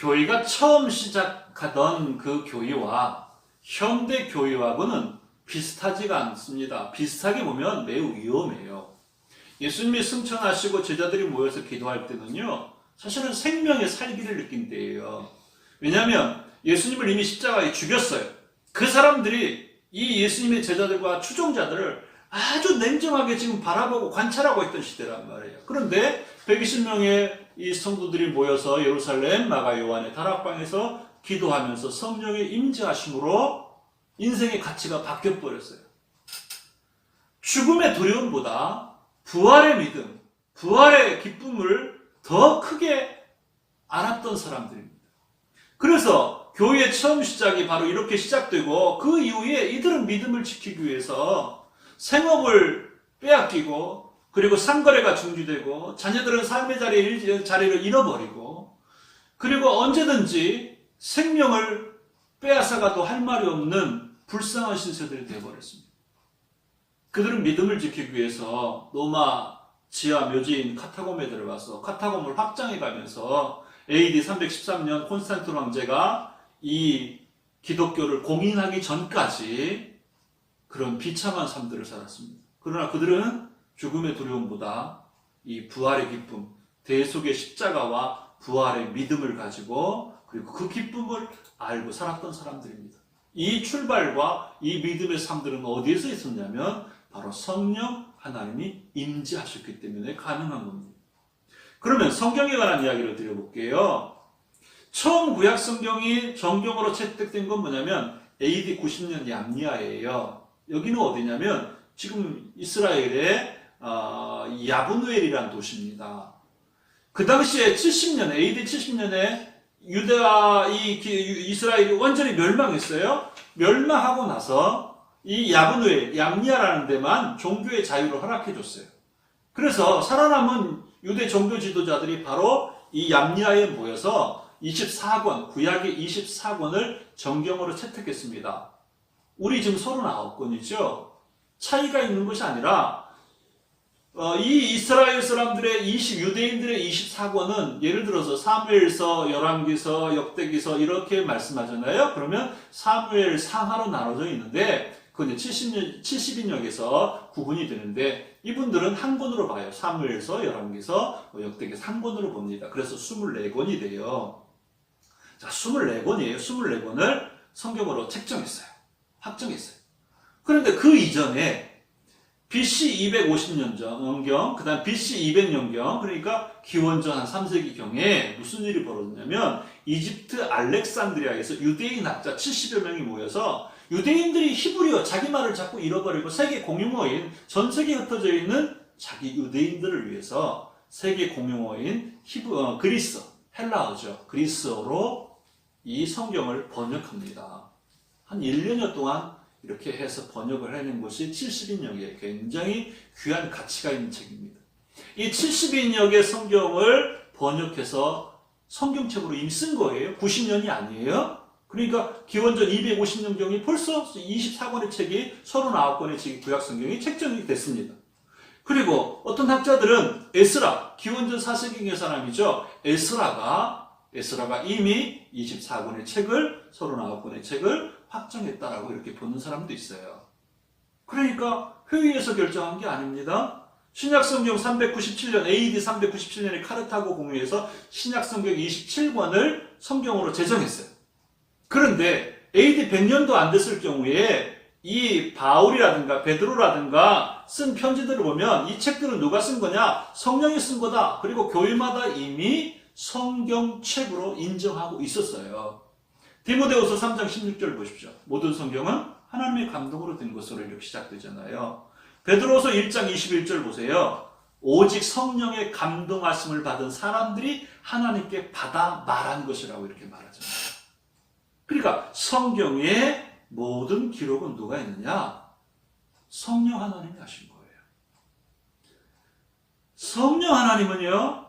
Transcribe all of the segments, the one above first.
교회가 처음 시작하던 그 교회와 현대 교회하고는 비슷하지가 않습니다. 비슷하게 보면 매우 위험해요. 예수님이 승천하시고 제자들이 모여서 기도할 때는요, 사실은 생명의 살기를 느낀 때예요. 왜냐하면 예수님을 이미 십자가에 죽였어요. 그 사람들이 이 예수님의 제자들과 추종자들을 아주 냉정하게 지금 바라보고 관찰하고 있던 시대란 말이에요. 그런데 120명의 이 성도들이 모여서 예루살렘 마가 요한의 다락방에서 기도하면서 성령의 임재하심으로 인생의 가치가 바뀌어버렸어요. 죽음의 두려움보다 부활의 믿음, 부활의 기쁨을 더 크게 알았던 사람들입니다. 그래서 교회의 처음 시작이 바로 이렇게 시작되고, 그 이후에 이들은 믿음을 지키기 위해서 생업을 빼앗기고, 그리고 상거래가 중지되고, 자녀들은 삶의 자리를 잃어버리고, 그리고 언제든지 생명을 빼앗아가도 할 말이 없는 불쌍한 신세들이 되어버렸습니다. 그들은 믿음을 지키기 위해서 로마 지하 묘지인 카타콤에 들어가서 카타콤을 확장해가면서 AD 313년 콘스탄틴 황제가 이 기독교를 공인하기 전까지 그런 비참한 삶들을 살았습니다. 그러나 그들은 죽음의 두려움보다 이 부활의 기쁨, 대속의 십자가와 부활의 믿음을 가지고, 그리고 그 기쁨을 알고 살았던 사람들입니다. 이 출발과 이 믿음의 삶들은 어디에서 있었냐면 바로 성령 하나님이 임재하셨기 때문에 가능한 겁니다. 그러면 성경에 관한 이야기를 드려볼게요. 처음 구약 성경이 정경으로 채택된 건 뭐냐면 AD 90년 얌니아예요. 여기는 어디냐면 지금 이스라엘의 야브누엘이라는 도시입니다. 그 당시에 70년, AD 70년에 유대와 이스라엘이 완전히 멸망했어요. 멸망하고 나서 이 야브누엘, 얌니아라는 데만 종교의 자유를 허락해 줬어요. 그래서 살아남은 유대 종교 지도자들이 바로 이 얌니아에 모여서 24권, 구약의 24권을 정경으로 채택했습니다. 우리 지금 39권이죠. 차이가 있는 것이 아니라 이 이스라엘 사람들의 유대인들의 24권은 예를 들어서 사무엘서, 열왕기서, 역대기서 이렇게 말씀하잖아요. 그러면 사무엘 상하로 나눠져 있는데 그건 70인역에서 구분이 되는데, 이분들은 한 권으로 봐요. 사무엘서, 열왕기서, 역대기서 한 권으로 봅니다. 그래서 24권이 돼요. 자, 24권이에요. 24권을 성경으로 책정했어요. 확정했어요. 그런데 그 이전에 BC 250년경, 그 다음 BC 200년경, 그러니까 기원전 한 3세기경에 무슨 일이 벌어졌냐면 이집트 알렉산드리아에서 유대인 학자 70여 명이 모여서 유대인들이 히브리어, 자기 말을 자꾸 잃어버리고 세계 공용어인, 전 세계에 흩어져 있는 자기 유대인들을 위해서 세계 공용어인 그리스, 헬라어죠. 그리스어로 이 성경을 번역합니다. 한 1년여 동안 이렇게 해서 번역을 해낸 것이 70인역의 굉장히 귀한 가치가 있는 책입니다. 이 70인역의 성경을 번역해서 성경책으로 이미 쓴 거예요. 90년이 아니에요. 그러니까 기원전 250년경이 벌써 24권의 책이, 39권의 책이 구약 성경이 책정이 됐습니다. 그리고 어떤 학자들은 에스라, 기원전 4세기의 사람이죠. 에스라가 이미 24권의 책을, 39권의 책을 확정했다라고 이렇게 보는 사람도 있어요. 그러니까 회의에서 결정한 게 아닙니다. 신약성경 397년, AD 397년에 카르타고 공회에서 신약성경 27권을 성경으로 제정했어요. 그런데 AD 100년도 안 됐을 경우에 이 바울이라든가 베드로라든가 쓴 편지들을 보면 이 책들은 누가 쓴 거냐? 성령이 쓴 거다. 그리고 교회마다 이미 성경책으로 인정하고 있었어요. 디모데후서 3장 16절 보십시오. 모든 성경은 하나님의 감동으로 된 것으로 이렇게 시작되잖아요. 베드로후서 1장 21절 보세요. 오직 성령의 감동하심을 받은 사람들이 하나님께 받아 말한 것이라고 이렇게 말하잖아요. 그러니까 성경의 모든 기록은 누가 있느냐? 성령 하나님이 하신 거예요. 성령 하나님은요,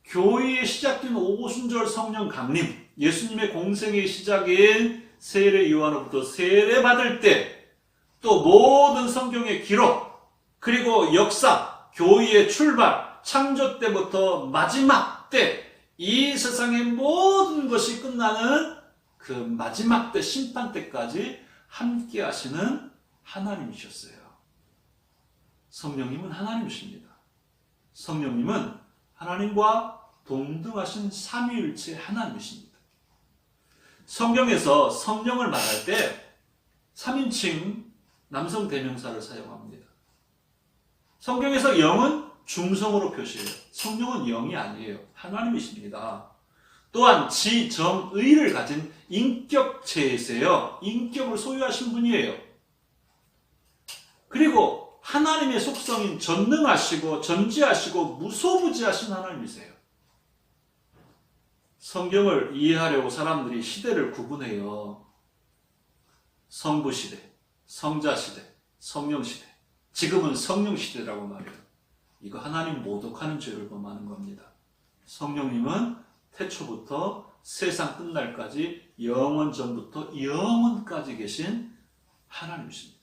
교회에 시작된 오순절 성령 강림, 예수님의 공생의 시작인 세례 요한으로부터 세례 받을 때, 또 모든 성경의 기록, 그리고 역사, 교회의 출발, 창조 때부터 마지막 때, 이 세상의 모든 것이 끝나는 그 마지막 때 심판 때까지 함께 하시는 하나님이셨어요. 성령님은 하나님이십니다. 성령님은 하나님과 동등하신 삼위일체 하나님이십니다. 성경에서 성령을 말할 때 3인칭 남성 대명사를 사용합니다. 성경에서 영은 중성으로 표시해요. 성령은 영이 아니에요. 하나님이십니다. 또한 지정의를 가진 인격체이세요. 인격을 소유하신 분이에요. 그리고 하나님의 속성인 전능하시고 전지하시고 무소부지하신 하나님이세요. 성경을 이해하려고 사람들이 시대를 구분해요. 성부시대, 성자시대, 성령시대. 지금은 성령시대라고 말해요. 이거 하나님 모독하는 죄를 범하는 겁니다. 성령님은 태초부터 세상 끝날까지 영원 전부터 영원까지 계신 하나님이십니다.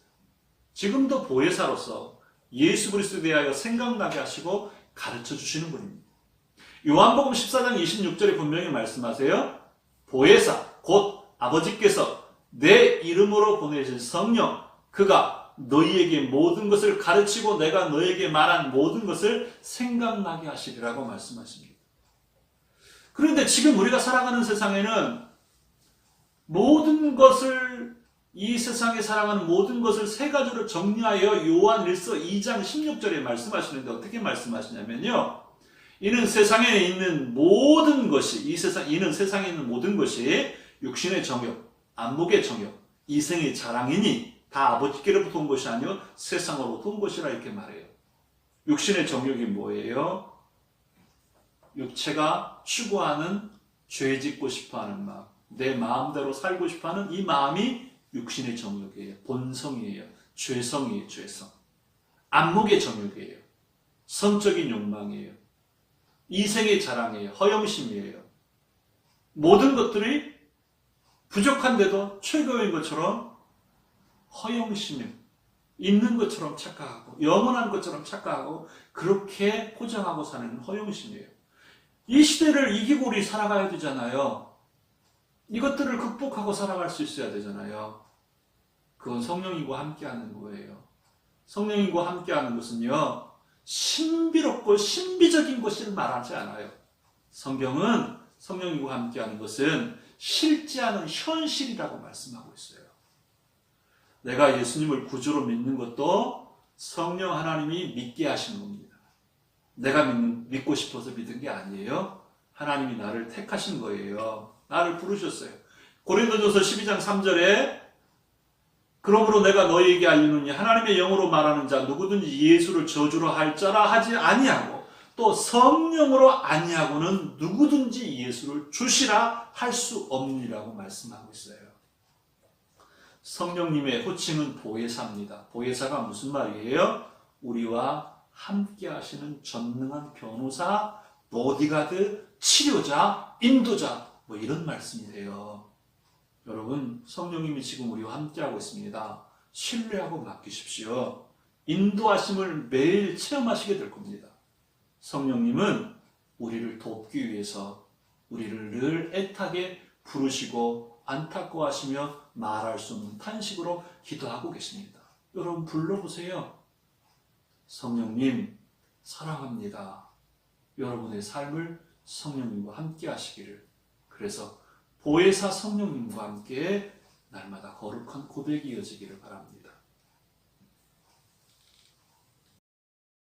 지금도 보혜사로서 예수 그리스도에 대하여 생각나게 하시고 가르쳐 주시는 분입니다. 요한복음 14장 26절에 분명히 말씀하세요. 보혜사 곧 아버지께서 내 이름으로 보내신 성령, 그가 너희에게 모든 것을 가르치고 내가 너희에게 말한 모든 것을 생각나게 하시리라고 말씀하십니다. 그런데 지금 우리가 살아가는 세상에는 모든 것을, 이 세상에 살아가는 모든 것을 세 가지로 정리하여 요한일서 2장 16절에 말씀하시는데 어떻게 말씀하시냐면요. 이는 세상에 있는 모든 것이, 이는 세상에 있는 모든 것이 육신의 정욕, 안목의 정욕, 이생의 자랑이니 다 아버지께로부터 온 것이 아니요 세상으로부터 온 것이라 이렇게 말해요. 육신의 정욕이 뭐예요? 육체가 추구하는 죄 짓고 싶어하는 마음, 내 마음대로 살고 싶어하는 이 마음이 육신의 정욕이에요. 본성이에요. 죄성이에요. 죄성. 안목의 정욕이에요. 성적인 욕망이에요. 이생의 자랑이에요. 허영심이에요. 모든 것들이 부족한데도 최고인 것처럼 허영심이 있는 것처럼 착각하고 영원한 것처럼 착각하고 그렇게 포장하고 사는 허영심이에요. 이 시대를 이기고 우리 살아가야 되잖아요. 이것들을 극복하고 살아갈 수 있어야 되잖아요. 그건 성령님과 함께하는 거예요. 성령님과 함께하는 것은요, 신비롭고 신비적인 것을 말하지 않아요. 성경은 성령님과 함께하는 것은 실제하는 현실이라고 말씀하고 있어요. 내가 예수님을 구주로 믿는 것도 성령 하나님이 믿게 하신 겁니다. 내가 믿고 싶어서 믿은 게 아니에요. 하나님이 나를 택하신 거예요. 나를 부르셨어요. 고린도전서 12장 3절에 그러므로 내가 너희에게 알리노니 하나님의 영으로 말하는 자 누구든지 예수를 저주로 할 자라 하지 아니하고 또 성령으로 아니하고는 누구든지 예수를 주시라 할 수 없느니라고 말씀하고 있어요. 성령님의 호칭은 보혜사입니다. 보혜사가 무슨 말이에요? 우리와 함께 하시는 전능한 변호사, 보디가드, 치료자, 인도자 뭐 이런 말씀이 돼요. 여러분, 성령님이 지금 우리와 함께하고 있습니다. 신뢰하고 맡기십시오. 인도하심을 매일 체험하시게 될 겁니다. 성령님은 우리를 돕기 위해서 우리를 늘 애타게 부르시고 안타까워하시며 말할 수 없는 탄식으로 기도하고 계십니다. 여러분 불러보세요. 성령님 사랑합니다. 여러분의 삶을 성령님과 함께 하시기를. 그래서 보혜사 성령님과 함께 날마다 거룩한 고백이 이어지기를 바랍니다.